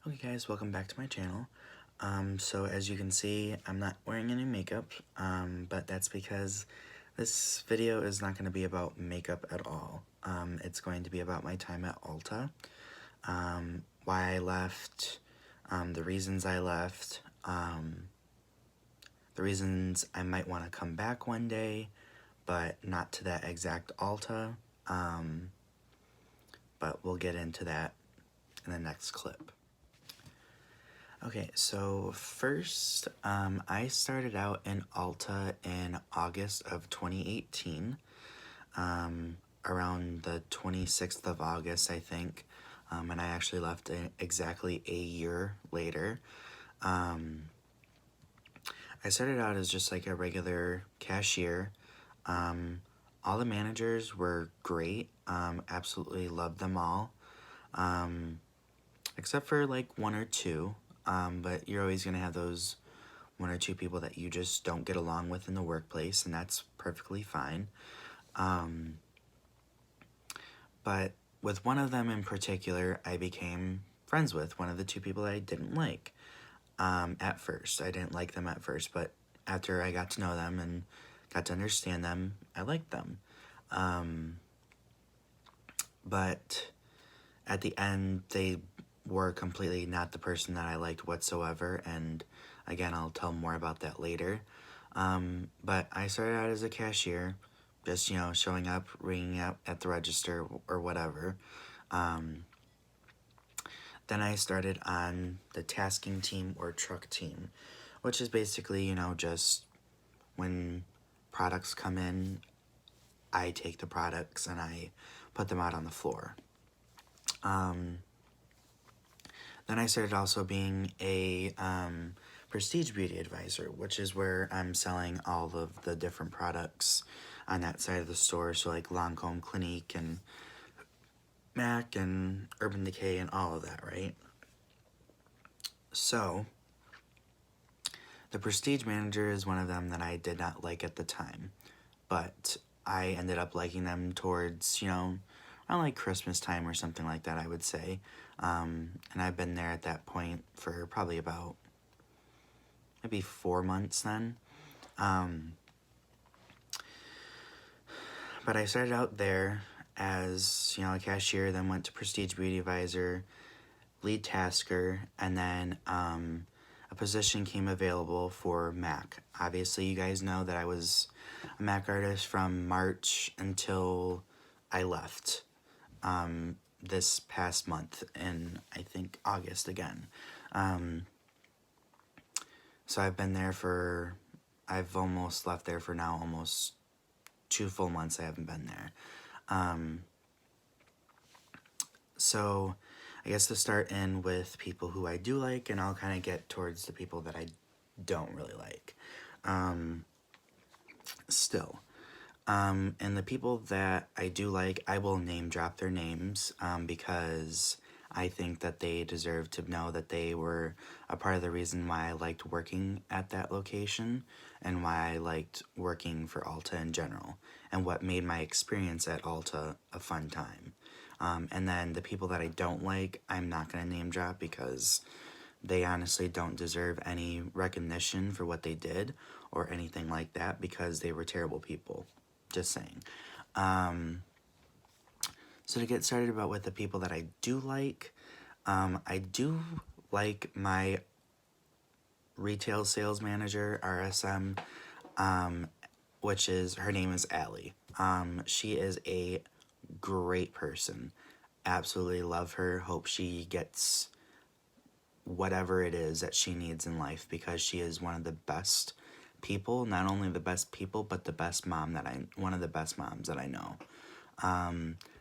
Okay guys, welcome back to my channel. So as you can see, I'm not wearing any makeup, but that's because this video is not going to be about makeup at all. It's going to be about my time at Ulta, why I left, the reasons I left, the reasons I might want to come back one day, but not to that exact Ulta, but we'll get into that in the next clip. Okay, so first, I started out in Ulta in August of 2018, around the 26th of August, I think, and I actually left exactly a year later. I started out as just like a regular cashier. All the managers were great, absolutely loved them all, except for like one or two. But you're always going to have those one or two people that you just don't get along with in the workplace, and that's perfectly fine. But with one of them in particular, I became friends with one of the two people that I didn't like at first. I didn't like them at first, but after I got to know them and got to understand them, I liked them. But at the end, they were completely not the person that I liked whatsoever, and again, I'll tell more about that later. But I started out as a cashier, just, showing up, ringing up at the register or whatever. Then I started on the tasking team or truck team, which is basically, just when products come in, I take the products and I put them out on the floor. Then I started also being a prestige beauty advisor, which is where I'm selling all of the different products on that side of the store. So like Lancome Clinique and MAC and Urban Decay and all of that, right? So the prestige manager is one of them that I did not like at the time, but I ended up liking them towards, around like Christmas time or something like that, I would say. And I've been there at that point for probably about maybe 4 months then. But I started out there as, a cashier, then went to Prestige Beauty Advisor, lead tasker, and then a position came available for MAC. Obviously, you guys know that I was a MAC artist from March until I left this past month in, I think, August again. So I've been there for, I've almost left there for now almost 2 full months I haven't been there. So I guess to start in with people who I do like, and I'll kind of get towards the people that I don't really like. And the people that I do like, I will name drop their names because I think that they deserve to know that they were a part of the reason why I liked working at that location and why I liked working for Ulta in general and what made my experience at Ulta a fun time. And then the people that I don't like, I'm not going to name drop because they honestly don't deserve any recognition for what they did or anything like that because they were terrible people. Just saying. So to get started about with the people that I do like, I do like my retail sales manager, RSM, which is, her name is Allie. She is a great person. Absolutely love her. Hope she gets whatever it is that she needs in life because she is one of the best people, not only the best people, but the best mom one of the best moms that I know.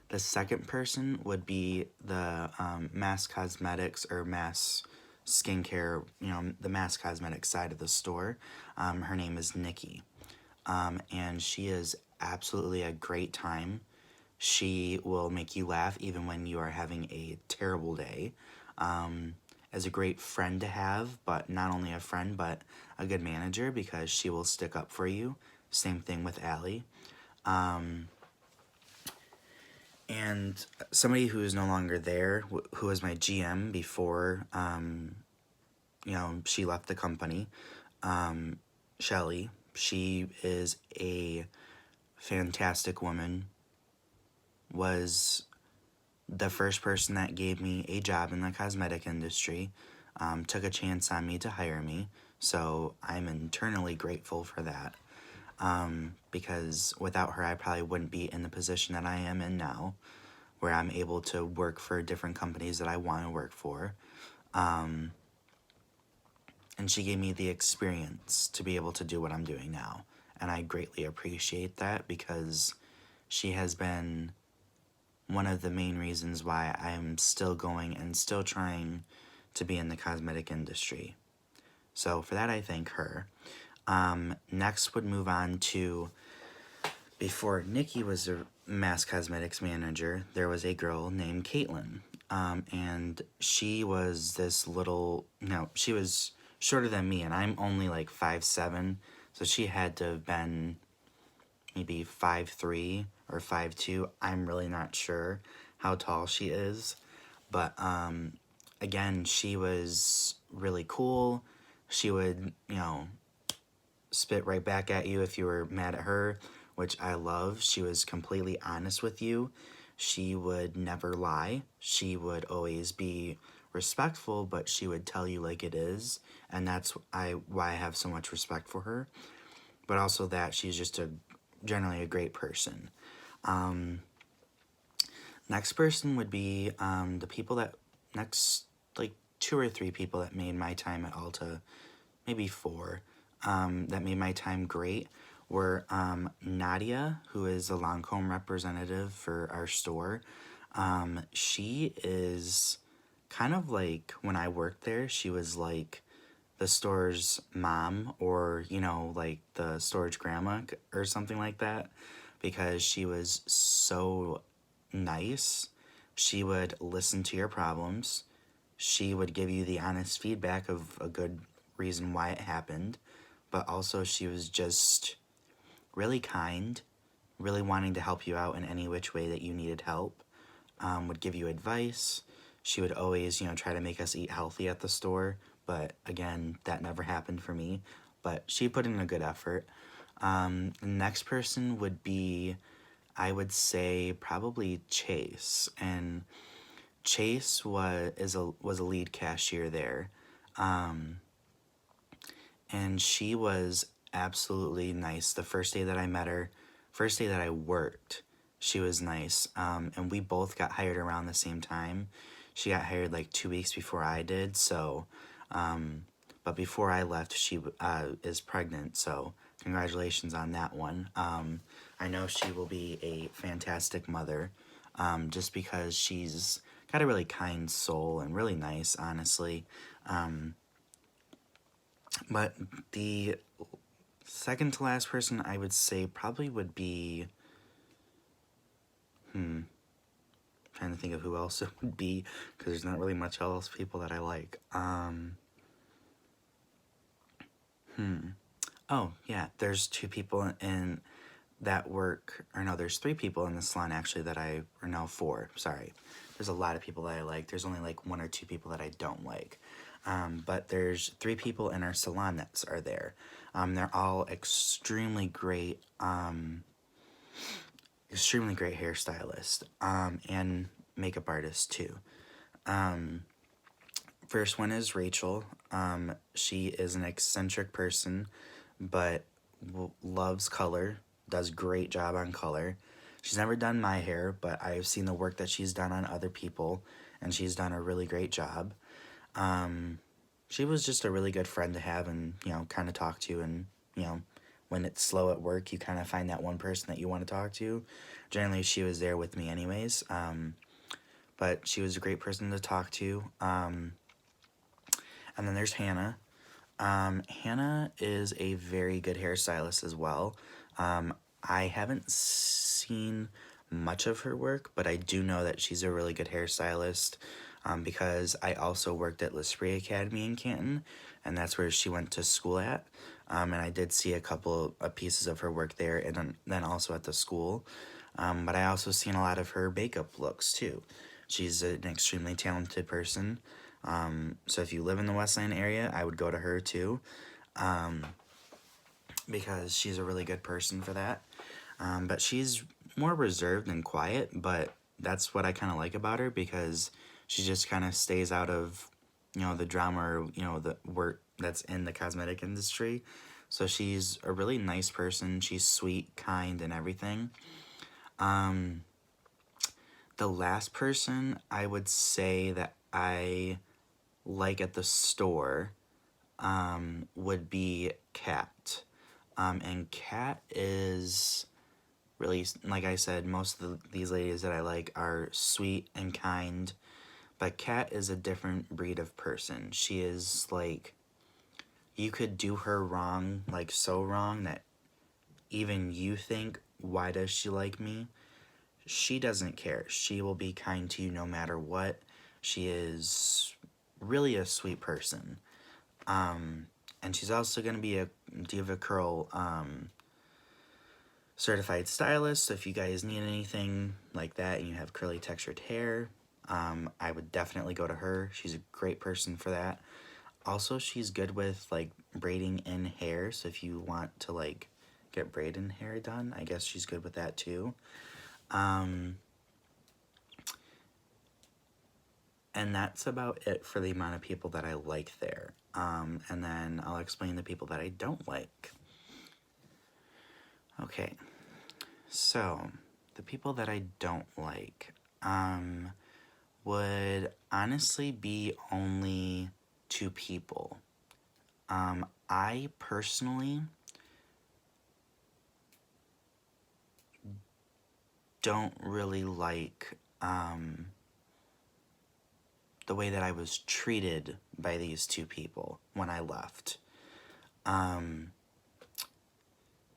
The second person would be the Mass Cosmetics or Mass Skincare, the Mass Cosmetics side of the store. Her name is Nikki, and she is absolutely a great time. She will make you laugh even when you are having a terrible day. Is a great friend to have, but not only a friend, but a good manager because she will stick up for you. Same thing with Allie. And somebody who is no longer there, who was my GM before, she left the company, Shelly. She is a fantastic woman, was the first person that gave me a job in the cosmetic industry, took a chance on me to hire me. So I'm internally grateful for that, because without her, I probably wouldn't be in the position that I am in now, where I'm able to work for different companies that I want to work for. And she gave me the experience to be able to do what I'm doing now. And I greatly appreciate that, because she has been one of the main reasons why I'm still going and still trying to be in the cosmetic industry. So for that, I thank her. Next would move on to, before Nikki was a mass cosmetics manager, there was a girl named Caitlin. And she was this little, she was shorter than me, and I'm only like 5'7", so she had to have been maybe 5'3" or 5'2". I'm really not sure how tall she is, but again, she was really cool. She would, spit right back at you if you were mad at her, which I love. She was completely honest with you. She would never lie. She would always be respectful, but she would tell you like it is, and that's why I have so much respect for her. But also that she's just generally a great person. Next person would be the people that next, like 2 or 3 people that made my time at Ulta, maybe 4, that made my time great were Nadia, who is a Lancome representative for our store. She is kind of like, when I worked there, she was like the store's mom, or, like the store's grandma or something like that, because she was so nice. She would listen to your problems. She would give you the honest feedback of a good reason why it happened, but also she was just really kind, really wanting to help you out in any which way that you needed help, would give you advice. She would always, try to make us eat healthy at the store, but again, that never happened for me, but she put in a good effort. The next person would be, I would say, probably Chase, and Chase was a lead cashier there, and she was absolutely nice. The first day that I met her, first day that I worked, she was nice, and we both got hired around the same time. She got hired like 2 weeks before I did, so, but before I left, she is pregnant, so congratulations on that one. I know she will be a fantastic mother, just because she's got a really kind soul and really nice, honestly. But the second to last person I would say probably would be, trying to think of who else it would be, because there's not really much else people that I like. Oh, yeah, there's 2 people in that work, or no, there's 3 people in the salon actually or no, 4, sorry. There's a lot of people that I like. There's only like 1 or 2 people that I don't like. But there's 3 people in our salon that are there. They're all extremely great hairstylists, and makeup artists too. First one is Rachel. She is an eccentric person, but loves color, does great job on color. She's never done my hair, but I've seen the work that she's done on other people, and she's done a really great job. She was just a really good friend to have and, kind of talk to, and, when it's slow at work, you kind of find that one person that you want to talk to. Generally, she was there with me anyways, but she was a great person to talk to. And then there's Hannah. Hannah is a very good hairstylist as well. I haven't seen much of her work, but I do know that she's a really good hairstylist, because I also worked at L'Esprit Academy in Canton, and that's where she went to school at. And I did see a couple of pieces of her work there, and then also at the school. But I also seen a lot of her makeup looks too. She's an extremely talented person. So if you live in the Westland area, I would go to her too, because she's a really good person for that. But she's more reserved and quiet, but that's what I kind of like about her, because she just kind of stays out of, the drama, or, the work that's in the cosmetic industry. So she's a really nice person. She's sweet, kind, and everything. The last person I would say that I like at the store would be Kat. And Kat is really, like I said, most of these ladies that I like are sweet and kind. But Kat is a different breed of person. She is like, you could do her wrong, like so wrong that even you think, why does she like me? She doesn't care. She will be kind to you no matter what. She is really a sweet person. And she's also going to be a Diva Curl certified stylist. So if you guys need anything like that and you have curly textured hair, I would definitely go to her. She's a great person for that. Also, she's good with like braiding in hair. So if you want to like get braided hair done, I guess she's good with that too. And that's about it for the amount of people that I like there. And then I'll explain the people that I don't like. Okay, so the people that I don't like would honestly be only two people. I personally don't really like the way that I was treated by these two people when I left.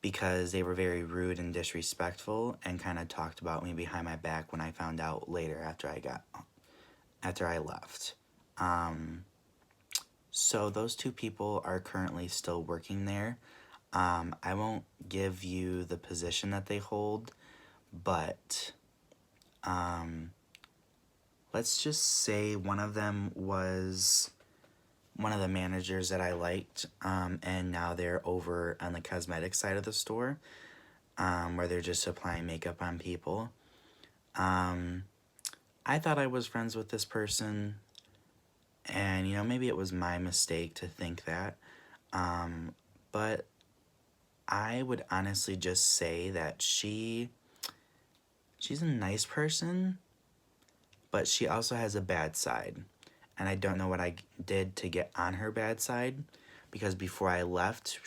Because they were very rude and disrespectful and kind of talked about me behind my back when I found out later after I left. So those two people are currently still working there. I won't give you the position that they hold, but let's just say one of them was one of the managers that I liked, and now they're over on the cosmetic side of the store, where they're just applying makeup on people. I thought I was friends with this person, and maybe it was my mistake to think that, but I would honestly just say that she's a nice person, but she also has a bad side. And I don't know what I did to get on her bad side, because before I left,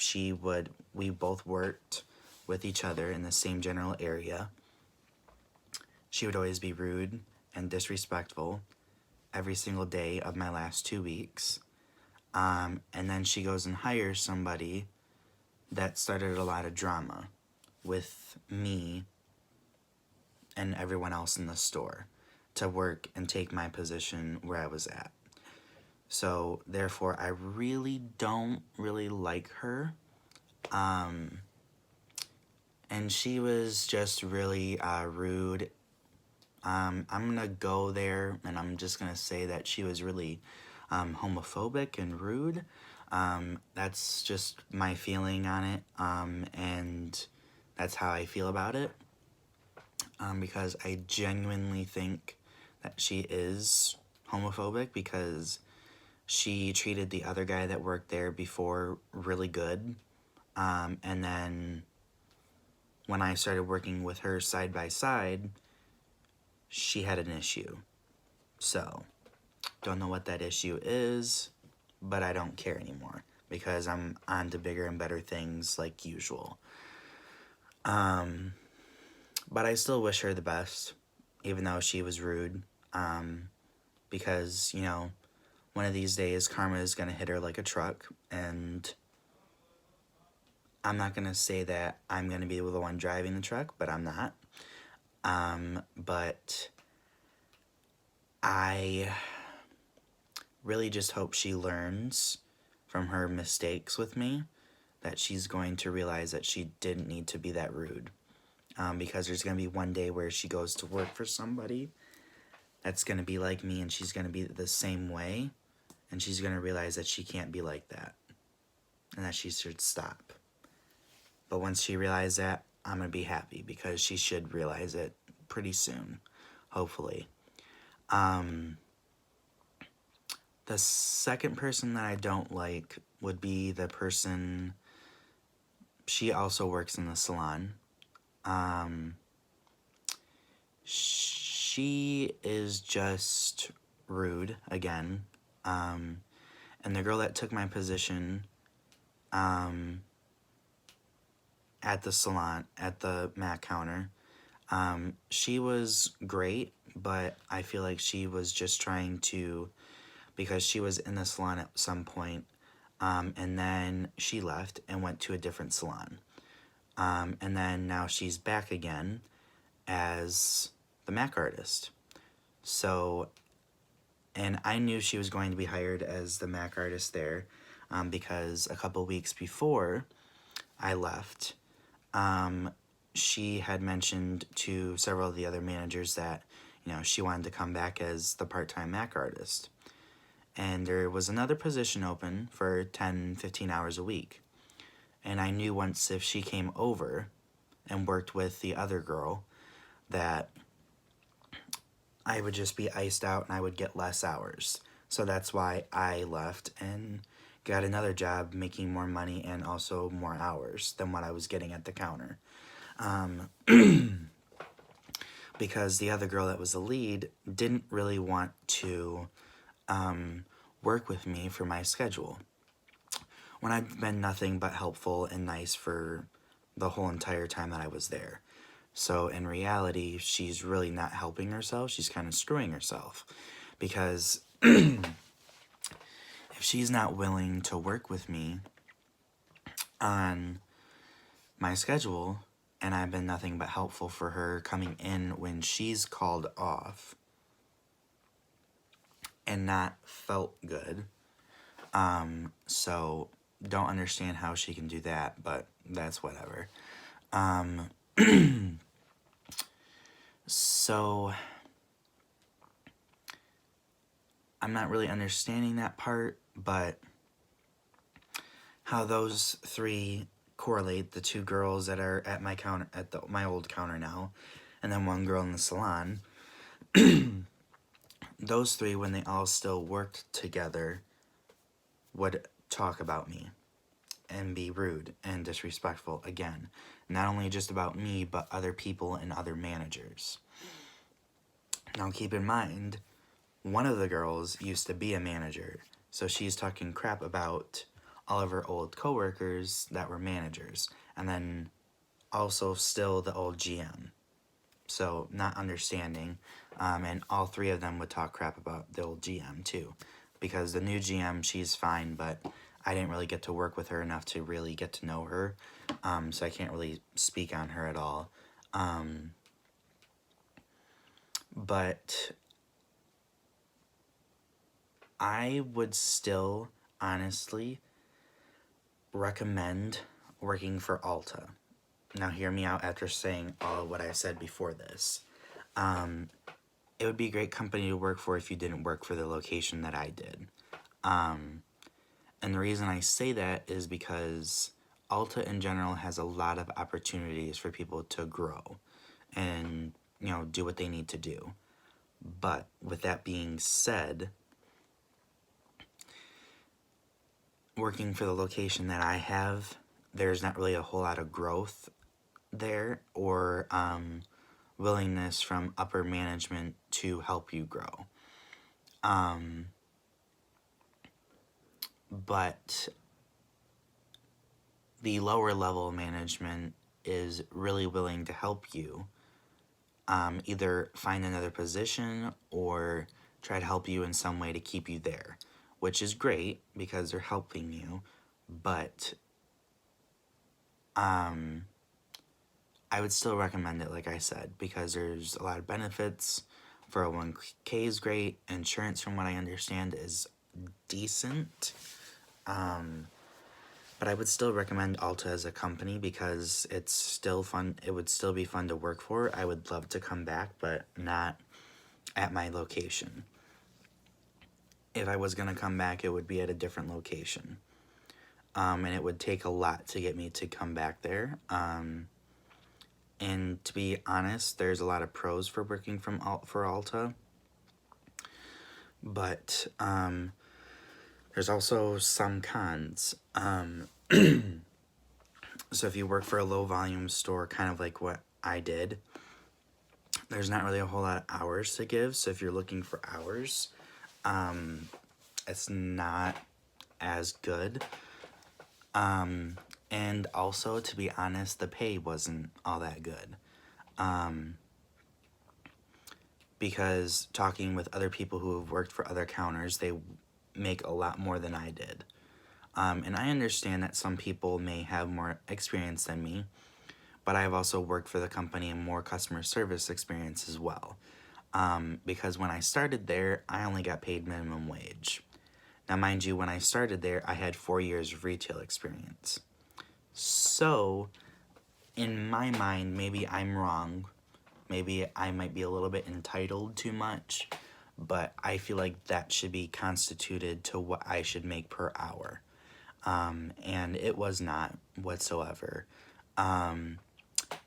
we both worked with each other in the same general area. She would always be rude and disrespectful every single day of my last 2 weeks. And then she goes and hires somebody that started a lot of drama with me and everyone else in the store to work and take my position where I was at. So, therefore, I really don't really like her. And she was just really rude. I'm going to go there and I'm just going to say that she was really homophobic and rude. That's just my feeling on it. And that's how I feel about it. Because I genuinely think that she is homophobic, because she treated the other guy that worked there before really good. And then when I started working with her side by side, she had an issue. So, don't know what that issue is, but I don't care anymore, because I'm on to bigger and better things like usual. But I still wish her the best, even though she was rude. Because, one of these days, karma is going to hit her like a truck, and I'm not going to say that I'm going to be the one driving the truck, but I'm not. But I really just hope she learns from her mistakes with me, that she's going to realize that she didn't need to be that rude. because there's going to be one day where she goes to work for somebody that's going to be like me, and she's going to be the same way, and she's going to realize that she can't be like that and that she should stop. But once she realizes that, I'm going to be happy because she should realize it pretty soon, hopefully. The second person that I don't like would be the person, she also works in the salon. She is just rude again. And the girl that took my position at the salon, at the mat counter, she was great, but I feel like she was just trying to, because she was in the salon at some point, and then she left and went to a different salon. And then now she's back again as the MAC artist. So, and I knew she was going to be hired as the MAC artist there, because a couple weeks before I left, she had mentioned to several of the other managers that, she wanted to come back as the part-time MAC artist. And there was another position open for 10, 15 hours a week. And I knew once if she came over and worked with the other girl that I would just be iced out and I would get less hours. So that's why I left and got another job making more money and also more hours than what I was getting at the counter. Because the other girl that was the lead didn't really want to work with me for my schedule, when I've been nothing but helpful and nice for the whole entire time that I was there. So in reality, she's really not helping herself. She's kind of screwing herself. Because if she's not willing to work with me on my schedule, and I've been nothing but helpful for her coming in when she's called off and not felt good, so don't understand how she can do that, but that's whatever. So I'm not really understanding that part, but how those three correlate, the two girls that are at my counter, at my old counter now, and then one girl in the salon, those three, when they all still worked together, would talk about me and be rude and disrespectful again. Not only just about me, but other people and other managers. Now keep in mind, one of the girls used to be a manager, so she's talking crap about all of her old coworkers that were managers, and then also still the old GM. So not understanding, and all three of them would talk crap about the old GM too, because the new GM, she's fine, but I didn't really get to work with her enough to really get to know her, so I can't really speak on her at all. But I would still, honestly, recommend working for Ulta. Now hear me out after saying all of what I said before this. It would be a great company to work for if you didn't work for the location that I did. And the reason I say that is because Ulta in general has a lot of opportunities for people to grow and, do what they need to do. But with that being said, working for the location that I have, there's not really a whole lot of growth there or willingness from upper management to help you grow. But the lower level management is really willing to help you either find another position or try to help you in some way to keep you there, which is great because they're helping you, but I would still recommend it, like I said, because there's a lot of benefits. 401k is great. Insurance, from what I understand, is decent. But I would still recommend Ulta as a company because it's still fun. It would still be fun to work for. I would love to come back, but not at my location. If I was going to come back, it would be at a different location. And it would take a lot to get me to come back there. And to be honest, there's a lot of pros for working for Ulta. But there's also some cons. So if you work for a low volume store, kind of like what I did, there's not really a whole lot of hours to give. So if you're looking for hours, it's not as good. And also, to be honest, the pay wasn't all that good. Because talking with other people who have worked for other counters, they make a lot more than I did. And I understand that some people may have more experience than me, but I've also worked for the company and more customer service experience as well. Because when I started there, I only got paid minimum wage. Now, mind you, when I started there, I had 4 years of retail experience. So, in my mind, maybe I'm wrong. Maybe I might be a little bit entitled too much, but I feel like that should be constituted to what I should make per hour. And it was not whatsoever. And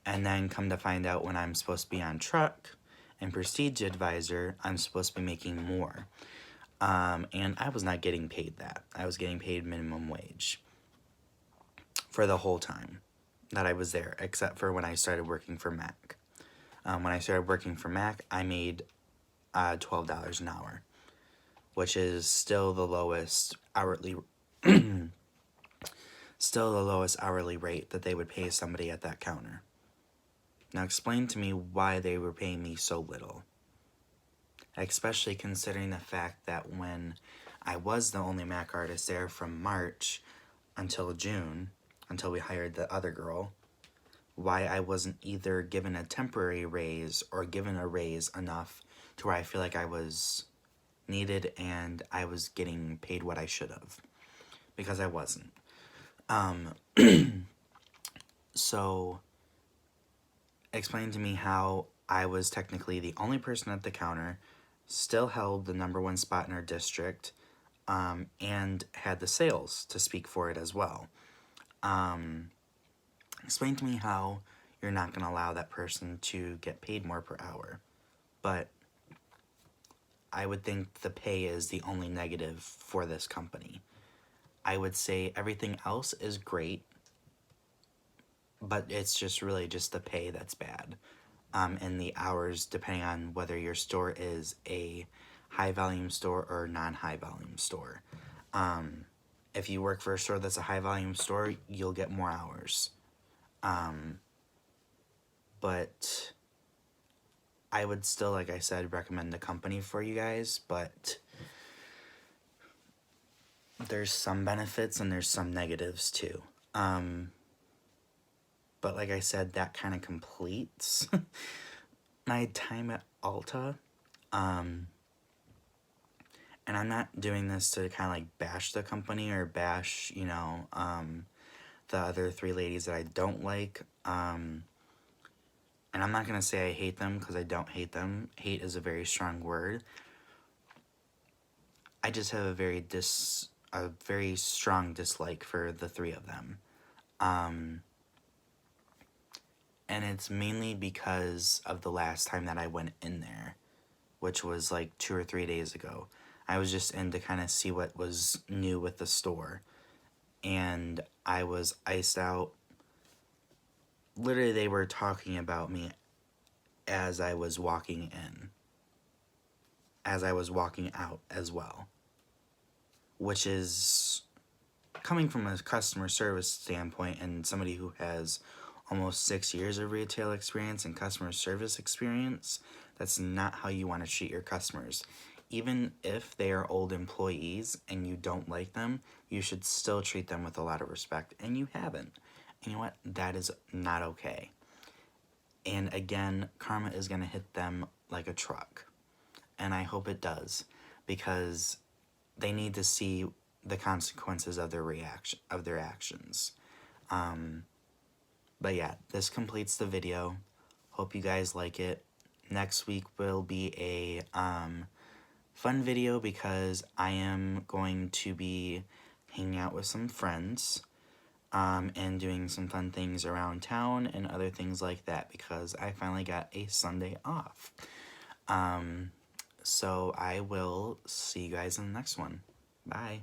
then come to find out, when I'm supposed to be on truck and prestige advisor, I'm supposed to be making more. And I was not getting paid that. I was getting paid minimum wage for the whole time that I was there, except for when I started working for Mac. When I started working for Mac, I made $12 an hour, which is still the lowest hourly rate that they would pay somebody at that counter. Now explain to me why they were paying me so little. Especially considering the fact that when I was the only Mac artist there from March until June, until we hired the other girl, why I wasn't either given a temporary raise or given a raise enough to where I feel like I was needed and I was getting paid what I should have. Because I wasn't. So, explain to me how I was technically the only person at the counter, still held the #1 spot in our district, and had the sales to speak for it as well. Explain to me how you're not going to allow that person to get paid more per hour. But I would think the pay is the only negative for this company. I would say everything else is great, but it's just really just the pay that's bad. And the hours, depending on whether your store is a high volume store or non-high volume store. If you work for a store that's a high volume store, you'll get more hours. But I would still, like I said, recommend the company for you guys, but there's some benefits and there's some negatives too. But like I said, that kind of completes my time at Ulta. And I'm not doing this to kind of like bash the company or bash, the other 3 ladies that I don't like. And I'm not going to say I hate them, because I don't hate them. Hate is a very strong word. I just have a very strong dislike for the 3 of them. And it's mainly because of the last time that I went in there, which was like 2 or 3 days ago. I was just in to kind of see what was new with the store. And I was iced out. Literally, they were talking about me as I was walking in. As I was walking out as well. Which is, coming from a customer service standpoint and somebody who has almost 6 years of retail experience and customer service experience, that's not how you want to treat your customers. Even if they are old employees and you don't like them, you should still treat them with a lot of respect, and you haven't. And you know what? That is not okay. And again, karma is going to hit them like a truck. And I hope it does, because they need to see the consequences of their actions. But yeah, this completes the video. Hope you guys like it. Next week will be a fun video because I am going to be hanging out with some friends and doing some fun things around town and other things like that because I finally got a Sunday off. So I will see you guys in the next one. Bye.